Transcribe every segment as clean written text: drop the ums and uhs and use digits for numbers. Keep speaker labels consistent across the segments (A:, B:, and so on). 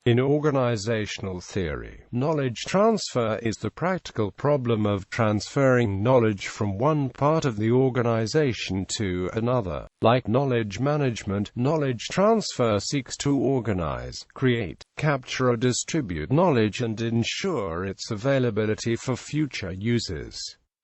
A: In organizational theory, knowledge transfer is the practical problem of transferring knowledge from one part of the organization to another. Like knowledge management, knowledge transfer seeks to organize, create, capture or distribute knowledge and ensure its availability for future users.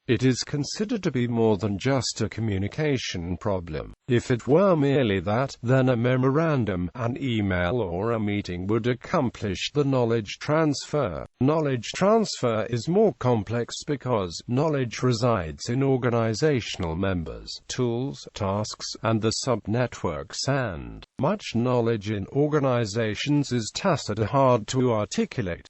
A: It is considered to be more than just a communication problem. If it were merely that, then a memorandum, an email or a meeting would accomplish the knowledge transfer. Knowledge transfer is more complex because knowledge resides in organizational members, tools, tasks, and the sub-networks, and much knowledge in organizations is tacit and hard to articulate.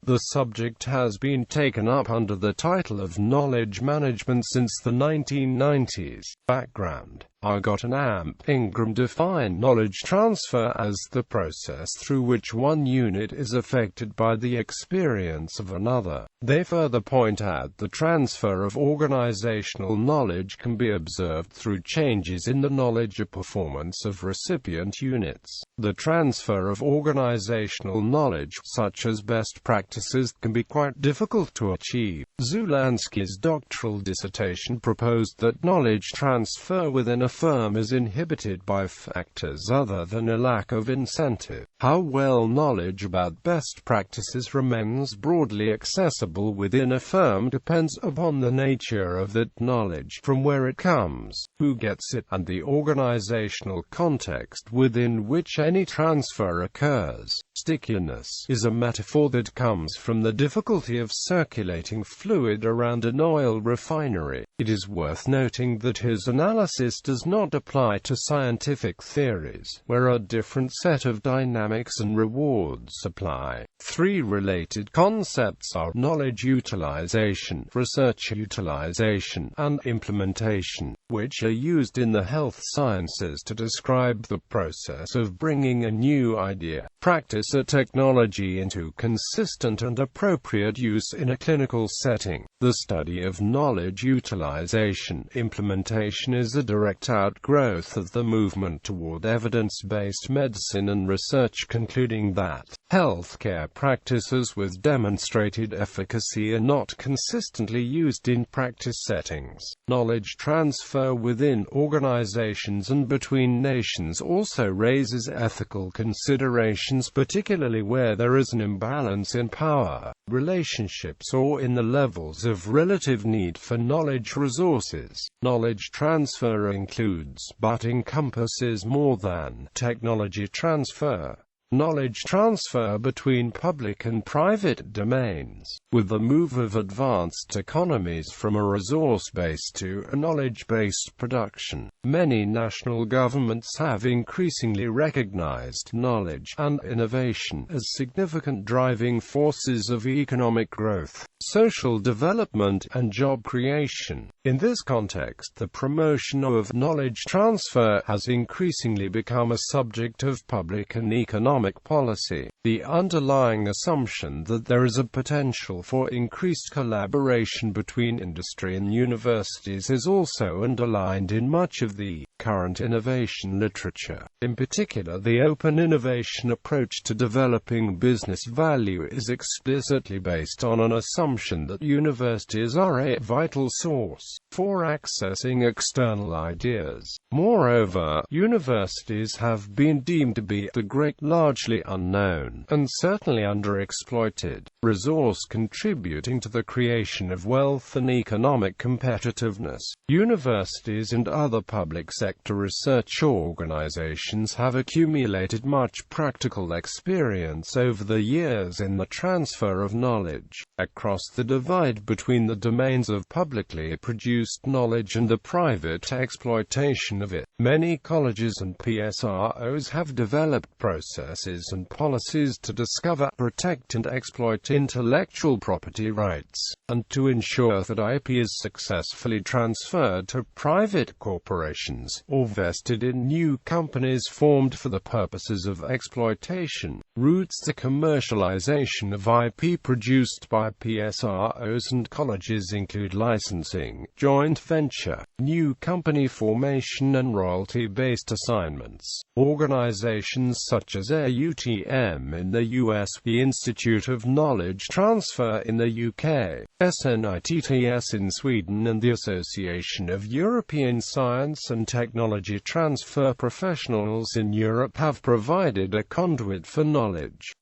A: The subject has been taken up under the title of knowledge management since the 1990s. Background: Argot and Ingram define knowledge transfer as the process through which one unit is affected by the experience of another. They further point out the transfer of organizational knowledge can be observed through changes in the knowledge or performance of recipient units. The transfer of organizational knowledge, such as best practices, can be quite difficult to achieve. Zulansky's doctoral dissertation proposed that knowledge transfer within a firm is inhibited by factors other than a lack of incentive. How well knowledge about best practices remains broadly accessible within a firm depends upon the nature of that knowledge, from where it comes, who gets it, and the organizational context within which any transfer occurs. Stickiness is a metaphor that comes from the difficulty of circulating fluid around an oil refinery. It is worth noting that his analysis does not apply to scientific theories, where a different set of dynamics and rewards apply. Three related concepts are knowledge utilization, research utilization, and implementation, which are used in the health sciences to describe the process of bringing a new idea, practice or technology into consistent and appropriate use in a clinical setting. The study of knowledge utilization implementation is a direct outgrowth of the movement toward evidence-based medicine and research concluding that healthcare practices with demonstrated efficacy are not consistently used in practice settings. Knowledge transfer within organizations and between nations also raises ethical considerations, particularly where there is an imbalance in power, relationships, or in the levels of relative need for knowledge resources. Knowledge transfer includes, but encompasses more than, technology transfer. Knowledge transfer between public and private domains. With the move of advanced economies from a resource-based to a knowledge-based production, many national governments have increasingly recognized knowledge and innovation as significant driving forces of economic growth, social development, and job creation. In this context, the promotion of knowledge transfer has increasingly become a subject of public and economic policy. The underlying assumption that there is a potential for increased collaboration between industry and universities is also underlined in much of the current innovation literature. In particular, the open innovation approach to developing business value is explicitly based on an assumption that universities are a vital source for accessing external ideas. Moreover, universities have been deemed to be the great, largely unknown, and certainly underexploited, resource contributing to the creation of wealth and economic competitiveness. Universities and other public sector research organizations have accumulated much practical experience over the years in the transfer of knowledge across the divide between the domains of publicly produced knowledge and the private exploitation of it. Many colleges and PSROs have developed processes and policies to discover, protect and exploit intellectual property rights, and to ensure that IP is successfully transferred to private corporations, or vested in new companies formed for the purposes of exploitation. Routes to commercialization of IP produced by PSROs and colleges include licensing, joint venture, new company formation and royalty-based assignments. Organizations such as AUTM in the US, the Institute of Knowledge Transfer in the UK, SNITTS in Sweden and the Association of European Science and Technology Transfer Professionals in Europe have provided a conduit for knowledge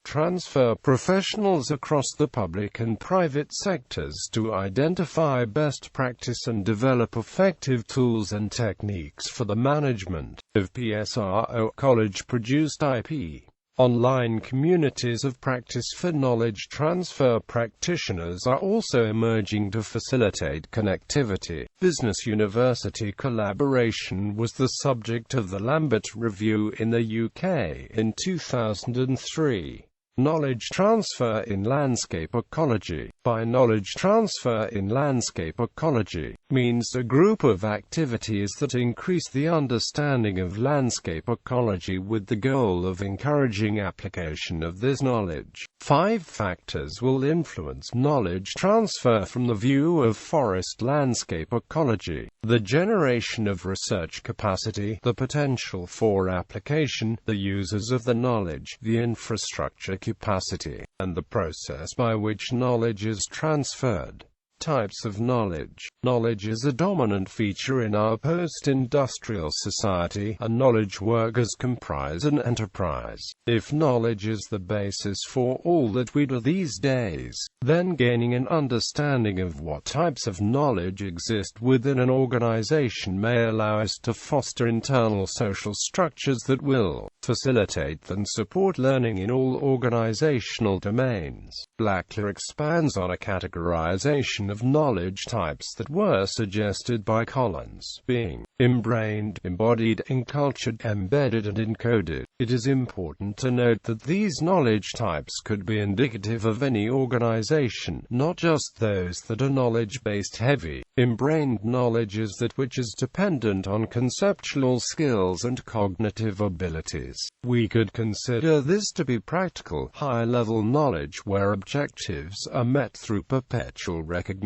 A: transfer professionals across the public and private sectors to identify best practice and develop effective tools and techniques for the management of PSRO college-produced IP. Online communities of practice for knowledge transfer practitioners are also emerging to facilitate connectivity. Business-university collaboration was the subject of the Lambert Review in the UK in 2003. Knowledge transfer in landscape ecology. By knowledge transfer in landscape ecology, means a group of activities that increase the understanding of landscape ecology with the goal of encouraging application of this knowledge. 5 factors will influence knowledge transfer from the view of forest landscape ecology: the generation of research capacity, the potential for application, the users of the knowledge, the infrastructure capacity, and the process by which knowledge is transferred. Types of knowledge. Knowledge is a dominant feature in our post-industrial society, and knowledge workers comprise an enterprise. If knowledge is the basis for all that we do these days, then gaining an understanding of what types of knowledge exist within an organization may allow us to foster internal social structures that will facilitate and support learning in all organizational domains. Blackler expands on a categorization of knowledge types that were suggested by Collins, being embrained, embodied, encultured, embedded and encoded. It is important to note that these knowledge types could be indicative of any organization, not just those that are knowledge-based heavy. Embrained knowledge is that which is dependent on conceptual skills and cognitive abilities. We could consider this to be practical, high-level knowledge where objectives are met through perpetual recognition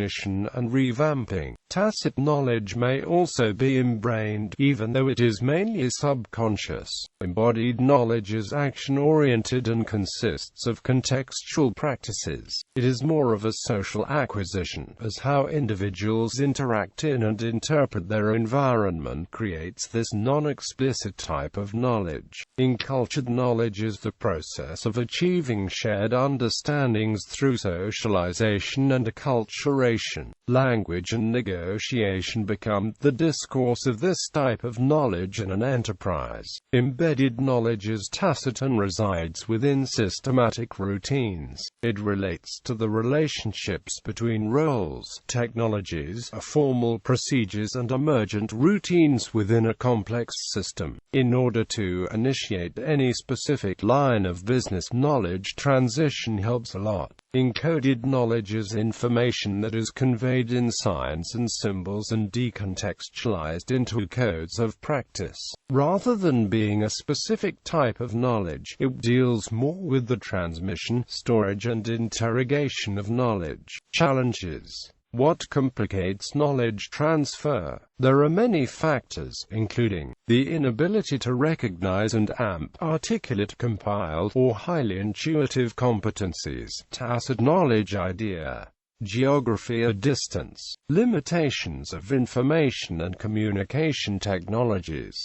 A: and revamping. Tacit knowledge may also be embrained, even though it is mainly subconscious. Embodied knowledge is action-oriented and consists of contextual practices. It is more of a social acquisition, as how individuals interact in and interpret their environment creates this non-explicit type of knowledge. Encultured knowledge is the process of achieving shared understandings through socialization and acculturation. Language and negotiation become the discourse of this type of knowledge in an enterprise. Embedded knowledge is tacit and resides within systematic routines. It relates to the relationships between roles, technologies, formal procedures and emergent routines within a complex system. In order to initiate any specific line of business, knowledge transition helps a lot. Encoded knowledge is information that is conveyed in signs and symbols and decontextualized into codes of practice. Rather than being a specific type of knowledge, it deals more with the transmission, storage and interrogation of knowledge. Challenges. What complicates knowledge transfer? There are many factors, including the inability to recognize and articulate compiled or highly intuitive competencies, tacit knowledge idea, geography or distance, limitations of information and communication technologies,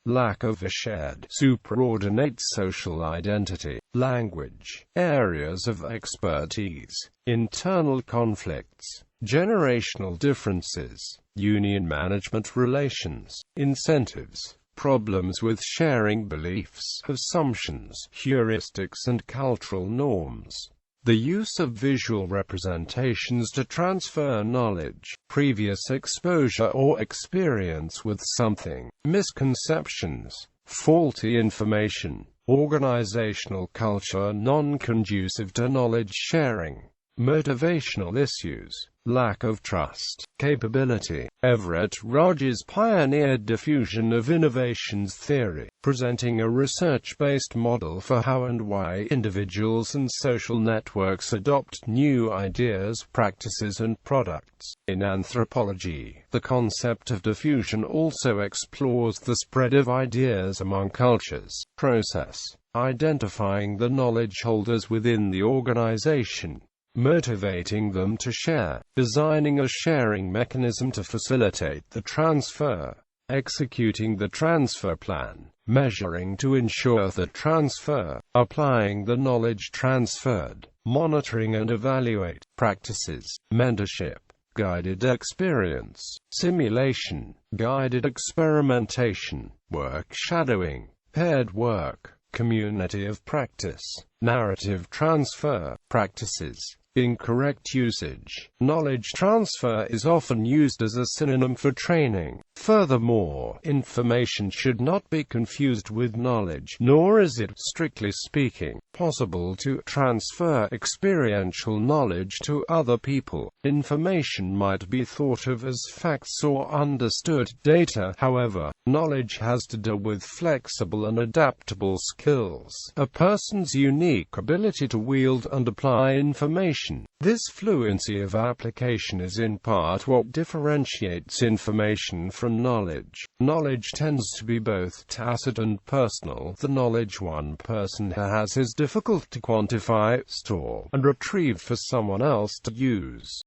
A: lack of a shared, superordinate social identity, language, areas of expertise, internal conflicts, generational differences, union management relations, incentives, problems with sharing beliefs, assumptions, heuristics and cultural norms. The use of visual representations to transfer knowledge, previous exposure or experience with something, misconceptions, faulty information, organizational culture non-conducive to knowledge sharing, motivational issues, lack of trust, capability. Everett Rogers pioneered diffusion of innovations theory, presenting a research-based model for how and why individuals and social networks adopt new ideas, practices and products. In anthropology, the concept of diffusion also explores the spread of ideas among cultures. Process: identifying the knowledge holders within the organization, motivating them to share, designing a sharing mechanism to facilitate the transfer, executing the transfer plan, measuring to ensure the transfer, applying the knowledge transferred, monitoring and evaluate, practices, mentorship, guided experience, simulation, guided experimentation, work shadowing, paired work, community of practice, narrative transfer, practices. Incorrect usage. Knowledge transfer is often used as a synonym for training. Furthermore, information should not be confused with knowledge, nor is it, strictly speaking, possible to transfer experiential knowledge to other people. Information might be thought of as facts or understood data. However, knowledge has to do with flexible and adaptable skills, a person's unique ability to wield and apply information. This fluency of application is in part what differentiates information from knowledge. Knowledge tends to be both tacit and personal. The knowledge one person has is difficult to quantify, store, and retrieve for someone else to use.